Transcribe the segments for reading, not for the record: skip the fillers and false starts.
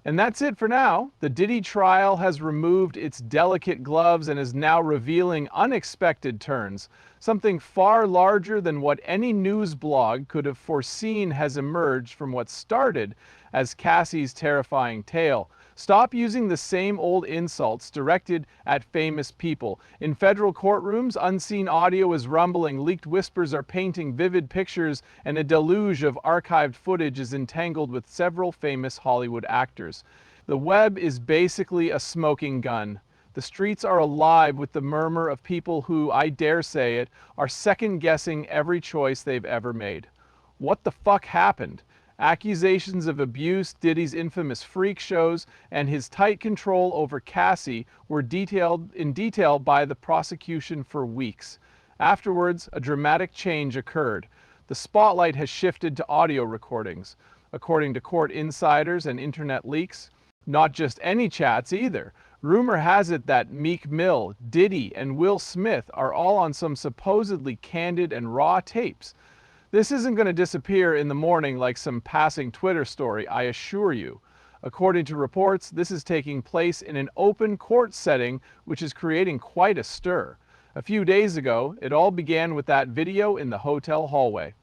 And that's it for now. The Diddy trial has removed its delicate gloves and is now revealing unexpected turns. Something far larger than what any news blog could have foreseen has emerged from what started as Cassie's terrifying tale. Stop using the same old insults directed at famous people. In federal courtrooms, unseen audio is rumbling, leaked whispers are painting vivid pictures, and a deluge of archived footage is entangled with several famous Hollywood actors. The web is basically a smoking gun. The streets are alive with the murmur of people who, I dare say it, are second-guessing every choice they've ever made. What the fuck happened? Accusations of abuse, Diddy's infamous freak shows, and his tight control over Cassie were detailed in detail by the prosecution for weeks. Afterwards, a dramatic change occurred. The spotlight has shifted to audio recordings. According to court insiders and internet leaks, not just any chats either. Rumor has it that Meek Mill, Diddy, and Will Smith are all on some supposedly candid and raw tapes. This isn't going to disappear in the morning like some passing Twitter story, I assure you. According to reports, this is taking place in an open court setting, which is creating quite a stir. A few days ago, it all began with that video in the hotel hallway.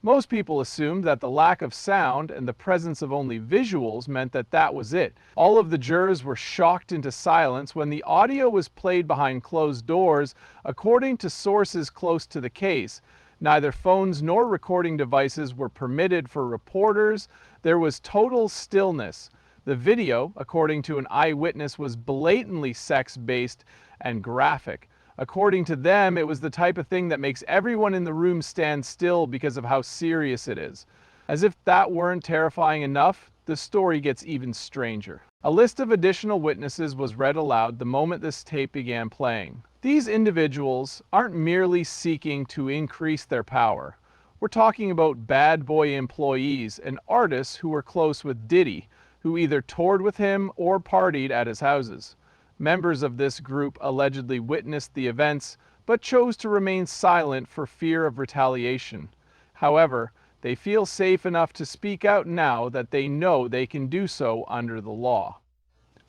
Most people assumed that the lack of sound and the presence of only visuals meant that that was it. All of the jurors were shocked into silence when the audio was played behind closed doors, according to sources close to the case. Neither phones nor recording devices were permitted for reporters. There was total stillness. The video, according to an eyewitness, was blatantly sex-based and graphic. According to them, it was the type of thing that makes everyone in the room stand still because of how serious it is. As if that weren't terrifying enough, the story gets even stranger. A list of additional witnesses was read aloud the moment this tape began playing. These individuals aren't merely seeking to increase their power. We're talking about bad boy employees and artists who were close with Diddy, who either toured with him or partied at his houses. Members of this group allegedly witnessed the events, but chose to remain silent for fear of retaliation. However, they feel safe enough to speak out now that they know they can do so under the law.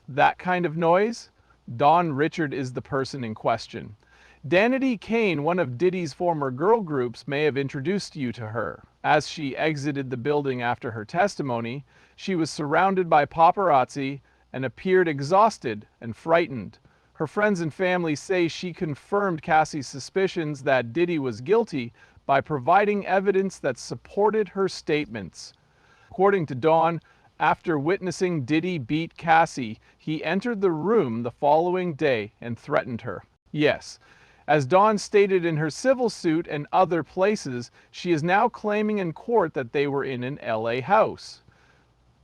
That kind of noise? Dawn Richard is the person in question. Danity Kane, one of Diddy's former girl groups, may have introduced you to her. As she exited the building after her testimony, she was surrounded by paparazzi and appeared exhausted and frightened. Her friends and family say she confirmed Cassie's suspicions that Diddy was guilty by providing evidence that supported her statements. According to Dawn, after witnessing Diddy beat Cassie, he entered the room the following day and threatened her. Yes, as Dawn stated in her civil suit and other places, she is now claiming in court that they were in an LA house.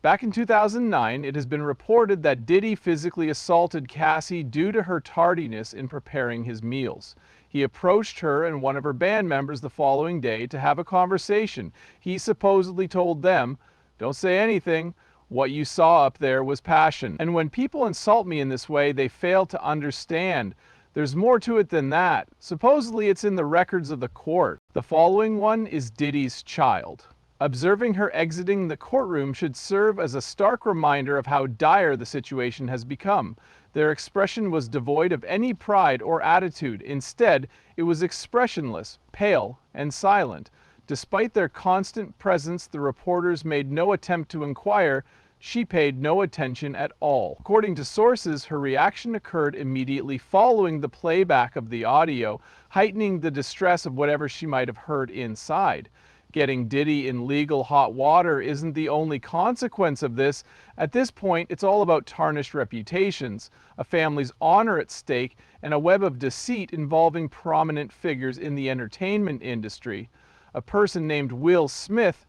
Back in 2009, it has been reported that Diddy physically assaulted Cassie due to her tardiness in preparing his meals. He approached her and one of her band members the following day to have a conversation. He supposedly told them, "Don't say anything. What you saw up there was passion. And when people insult me in this way, they fail to understand. There's more to it than that. Supposedly it's in the records of the court." The following one is Diddy's child. Observing her exiting the courtroom should serve as a stark reminder of how dire the situation has become. Their expression was devoid of any pride or attitude. Instead, it was expressionless, pale, and silent. Despite their constant presence, the reporters made no attempt to inquire. She paid no attention at all. According to sources, her reaction occurred immediately following the playback of the audio, heightening the distress of whatever she might have heard inside. Getting Diddy in legal hot water isn't the only consequence of this. At this point, it's all about tarnished reputations, a family's honor at stake, and a web of deceit involving prominent figures in the entertainment industry. A person named Will Smith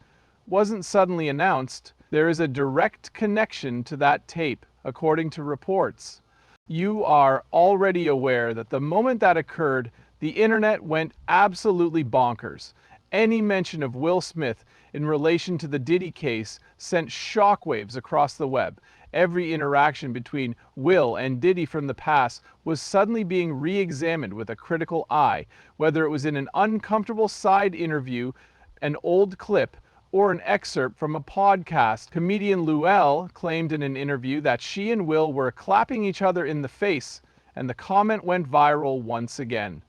wasn't suddenly announced. There is a direct connection to that tape, according to reports. You are already aware that the moment that occurred, the internet went absolutely bonkers. Any mention of Will Smith in relation to the Diddy case sent shockwaves across the web. Every interaction between Will and Diddy from the past was suddenly being re-examined with a critical eye, whether it was in an uncomfortable side interview, an old clip, or an excerpt from a podcast. Comedian Luelle claimed in an interview that she and Will were clapping each other in the face, and the comment went viral once again.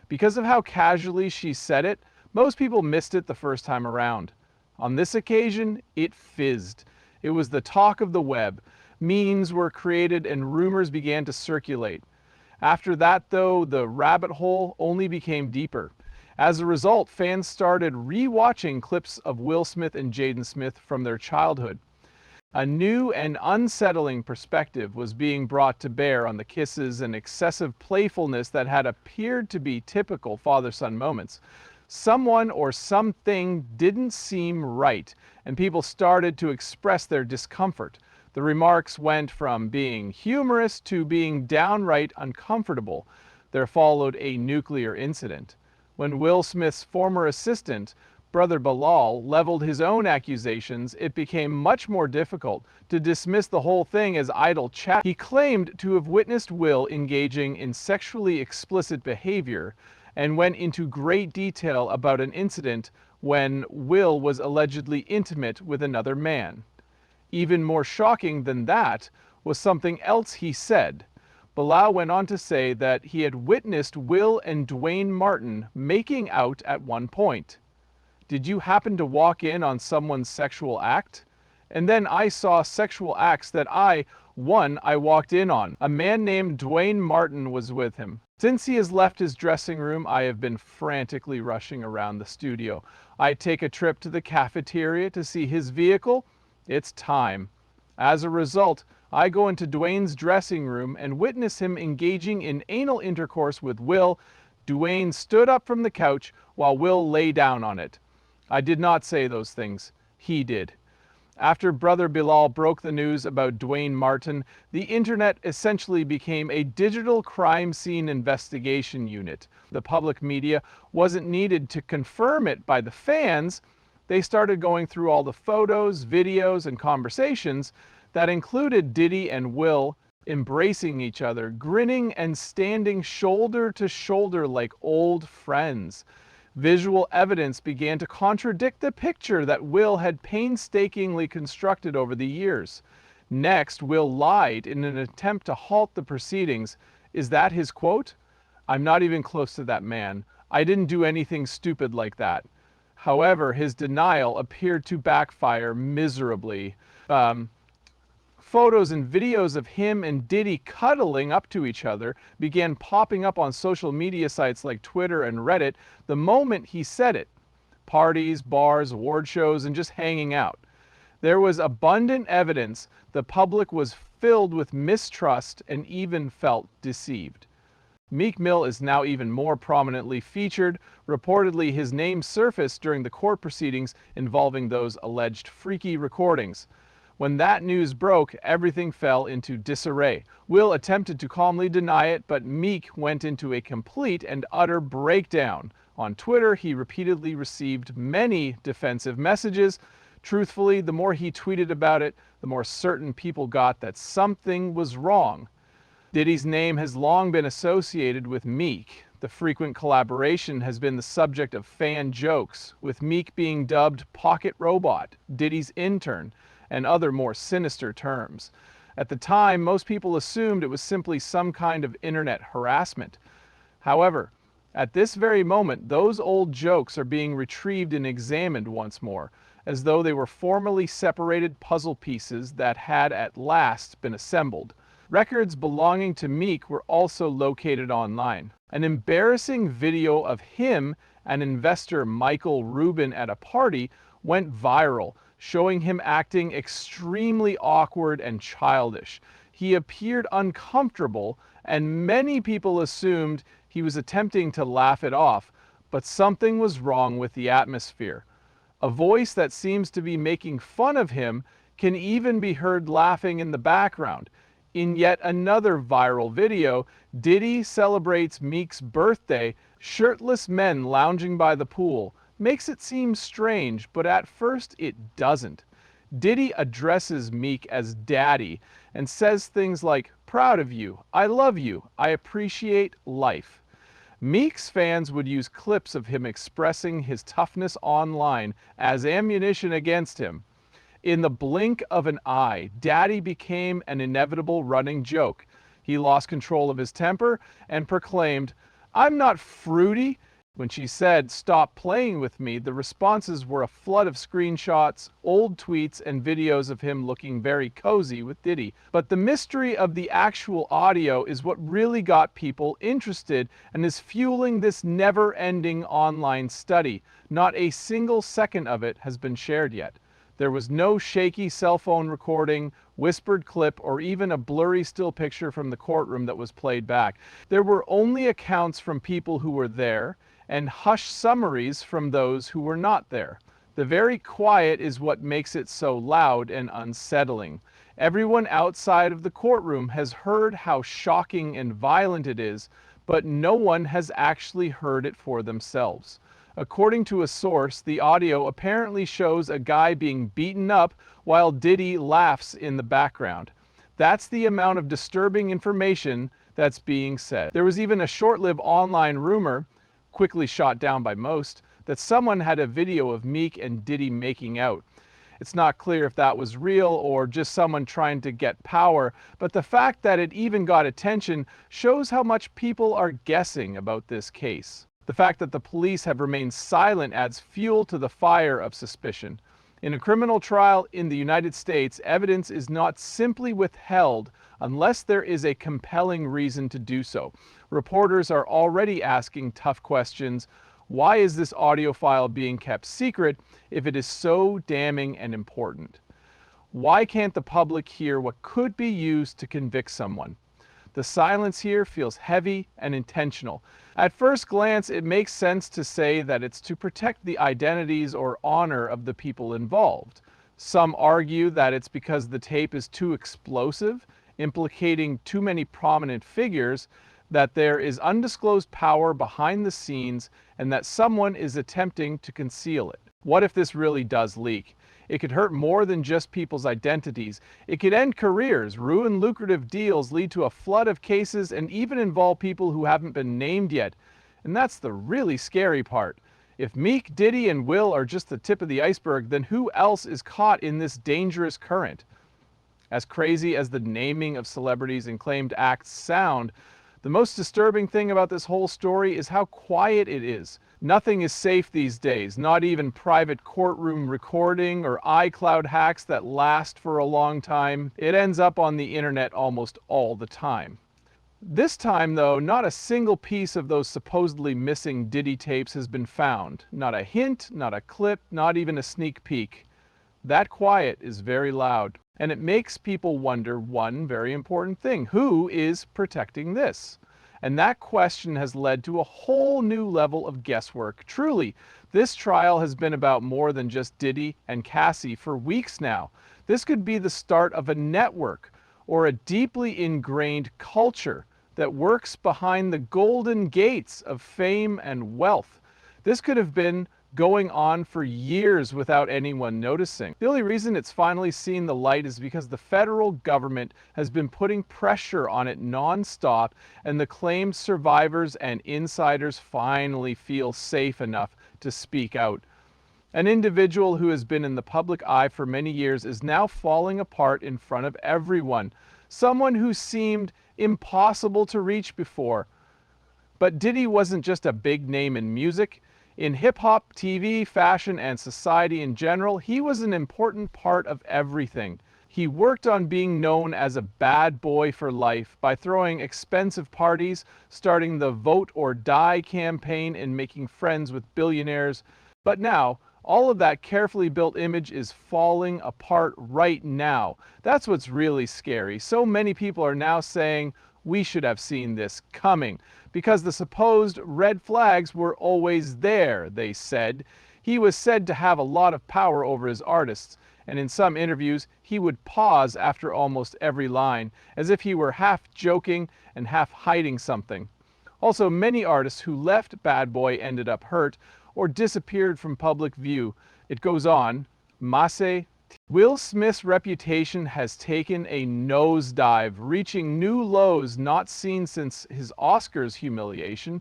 Because of how casually she said it, most people missed it the first time around. On this occasion, it fizzed. It was the talk of the web. Memes were created and rumors began to circulate. After that, though, the rabbit hole only became deeper. As a result, fans started re-watching clips of Will Smith and Jaden Smith from their childhood. A new and unsettling perspective was being brought to bear on the kisses and excessive playfulness that had appeared to be typical father-son moments. Someone or something didn't seem right, and people started to express their discomfort. The remarks went from being humorous to being downright uncomfortable. There followed a nuclear incident. When Will Smith's former assistant, Brother Bilal, leveled his own accusations, it became much more difficult to dismiss the whole thing as idle chat. He claimed to have witnessed Will engaging in sexually explicit behavior and went into great detail about an incident when Will was allegedly intimate with another man. Even more shocking than that was something else he said. Bilal went on to say that he had witnessed Will and Dwayne Martin making out at one point. Did you happen to walk in on someone's sexual act? And then I saw sexual acts that I walked in on. A man named Dwayne Martin was with him. Since he has left his dressing room, I have been frantically rushing around the studio. I take a trip to the cafeteria to see his vehicle. It's time. As a result, I go into Dwayne's dressing room and witness him engaging in anal intercourse with Will. Dwayne stood up from the couch while Will lay down on it. I did not say those things. He did. After Brother Bilal broke the news about Dwayne Martin, the internet essentially became a digital crime scene investigation unit. The public media wasn't needed to confirm it by the fans. They started going through all the photos, videos, and conversations that included Diddy and Will embracing each other, grinning and standing shoulder to shoulder like old friends. Visual evidence began to contradict the picture that Will had painstakingly constructed over the years. Next, Will lied in an attempt to halt the proceedings. Is that his quote? "I'm not even close to that man. I didn't do anything stupid like that." However, his denial appeared to backfire miserably. Photos and videos of him and Diddy cuddling up to each other began popping up on social media sites like Twitter and Reddit the moment he said it. Parties, bars, award shows, and just hanging out. There was abundant evidence the public was filled with mistrust and even felt deceived. Meek Mill is now even more prominently featured. Reportedly, his name surfaced during the court proceedings involving those alleged freaky recordings. When that news broke, everything fell into disarray. Will attempted to calmly deny it, but Meek went into a complete and utter breakdown. On Twitter, he repeatedly received many defensive messages. Truthfully, the more he tweeted about it, the more certain people got that something was wrong. Diddy's name has long been associated with Meek. The frequent collaboration has been the subject of fan jokes, with Meek being dubbed Pocket Robot, Diddy's intern, and other more sinister terms. At the time, most people assumed it was simply some kind of internet harassment. However, at this very moment, those old jokes are being retrieved and examined once more, as though they were formerly separated puzzle pieces that had at last been assembled. Records belonging to Meek were also located online. An embarrassing video of him and investor Michael Rubin at a party went viral, showing him acting extremely awkward and childish. He appeared uncomfortable, and many people assumed he was attempting to laugh it off, but something was wrong with the atmosphere. A voice that seems to be making fun of him can even be heard laughing in the background. In yet another viral video, Diddy celebrates Meek's birthday. Shirtless men lounging by the pool makes it seem strange, but at first it doesn't. Diddy addresses Meek as daddy and says things like, "Proud of you, I love you, I appreciate life." Meek's fans would use clips of him expressing his toughness online as ammunition against him. In the blink of an eye, Daddy became an inevitable running joke. He lost control of his temper and proclaimed, "I'm not fruity." When she said, "Stop playing with me," the responses were a flood of screenshots, old tweets, and videos of him looking very cozy with Diddy. But the mystery of the actual audio is what really got people interested and is fueling this never-ending online study. Not a single second of it has been shared yet. There was no shaky cell phone recording, whispered clip, or even a blurry still picture from the courtroom that was played back. There were only accounts from people who were there and hushed summaries from those who were not there. The very quiet is what makes it so loud and unsettling. Everyone outside of the courtroom has heard how shocking and violent it is, but no one has actually heard it for themselves. According to a source, the audio apparently shows a guy being beaten up while Diddy laughs in the background. That's the amount of disturbing information that's being said. There was even a short-lived online rumor, quickly shot down by most, that someone had a video of Meek and Diddy making out. It's not clear if that was real or just someone trying to get power, but the fact that it even got attention shows how much people are guessing about this case. The fact that the police have remained silent adds fuel to the fire of suspicion. In a criminal trial in the United States, evidence is not simply withheld unless there is a compelling reason to do so. Reporters are already asking tough questions. Why is this audio file being kept secret if it is so damning and important? Why can't the public hear what could be used to convict someone? The silence here feels heavy and intentional. At first glance, it makes sense to say that it's to protect the identities or honor of the people involved. Some argue that it's because the tape is too explosive, implicating too many prominent figures, that there is undisclosed power behind the scenes, and that someone is attempting to conceal it. What if this really does leak? It could hurt more than just people's identities. It could end careers, ruin lucrative deals, lead to a flood of cases, and even involve people who haven't been named yet. And that's the really scary part. If Meek, Diddy, and Will are just the tip of the iceberg, then who else is caught in this dangerous current? As crazy as the naming of celebrities and claimed acts sound, the most disturbing thing about this whole story is how quiet it is. Nothing is safe these days, not even private courtroom recording or iCloud hacks that last for a long time. It ends up on the internet almost all the time. This time, though, not a single piece of those supposedly missing Diddy tapes has been found. Not a hint, not a clip, not even a sneak peek. That quiet is very loud, and it makes people wonder one very important thing. Who is protecting this? And that question has led to a whole new level of guesswork. Truly, this trial has been about more than just Diddy and Cassie for weeks now. This could be the start of a network or a deeply ingrained culture that works behind the golden gates of fame and wealth. This could have been going on for years without anyone noticing. The only reason it's finally seen the light is because the federal government has been putting pressure on it nonstop, and the claimed survivors and insiders finally feel safe enough to speak out. An individual who has been in the public eye for many years is now falling apart in front of everyone. Someone who seemed impossible to reach before. But Diddy wasn't just a big name in music. In hip-hop, TV, fashion, and society in general, he was an important part of everything. He worked on being known as a bad boy for life by throwing expensive parties, starting the Vote or Die campaign, and making friends with billionaires. But now, all of that carefully built image is falling apart right now. That's what's really scary. So many people are now saying, we should have seen this coming, because the supposed red flags were always there, they said. He was said to have a lot of power over his artists, and in some interviews, he would pause after almost every line, as if he were half joking and half hiding something. Also, many artists who left Bad Boy ended up hurt or disappeared from public view. It goes on. Masse. Will Smith's reputation has taken a nosedive, reaching new lows not seen since his Oscars humiliation.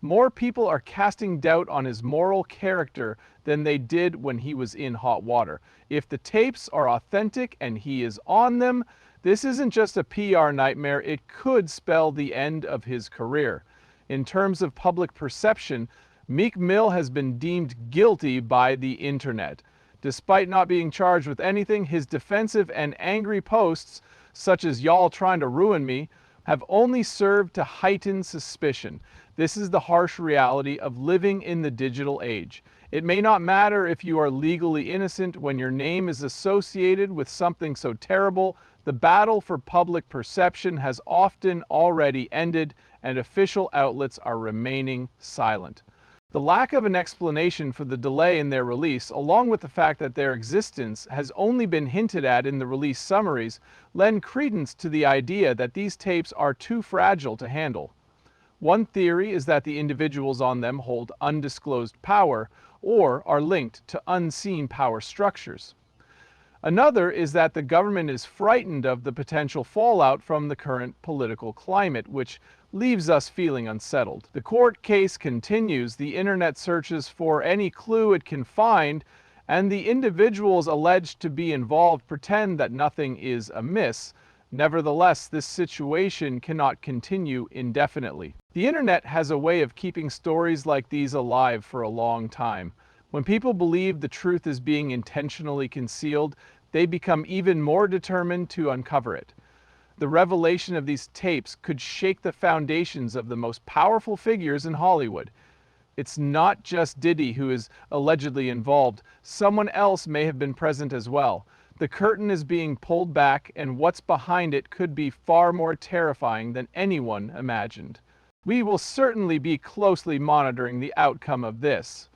More people are casting doubt on his moral character than they did when he was in hot water. If the tapes are authentic and he is on them, this isn't just a PR nightmare, it could spell the end of his career. In terms of public perception, Meek Mill has been deemed guilty by the internet. Despite not being charged with anything, his defensive and angry posts, such as "y'all trying to ruin me," have only served to heighten suspicion. This is the harsh reality of living in the digital age. It may not matter if you are legally innocent when your name is associated with something so terrible. The battle for public perception has often already ended, and official outlets are remaining silent. The lack of an explanation for the delay in their release, along with the fact that their existence has only been hinted at in the release summaries, lend credence to the idea that these tapes are too fragile to handle. One theory is that the individuals on them hold undisclosed power or are linked to unseen power structures. Another is that the government is frightened of the potential fallout from the current political climate, which leaves us feeling unsettled. The court case continues, the internet searches for any clue it can find, and the individuals alleged to be involved pretend that nothing is amiss. Nevertheless, this situation cannot continue indefinitely. The internet has a way of keeping stories like these alive for a long time. When people believe the truth is being intentionally concealed, they become even more determined to uncover it. The revelation of these tapes could shake the foundations of the most powerful figures in Hollywood. It's not just Diddy who is allegedly involved. Someone else may have been present as well. The curtain is being pulled back, and what's behind it could be far more terrifying than anyone imagined. We will certainly be closely monitoring the outcome of this.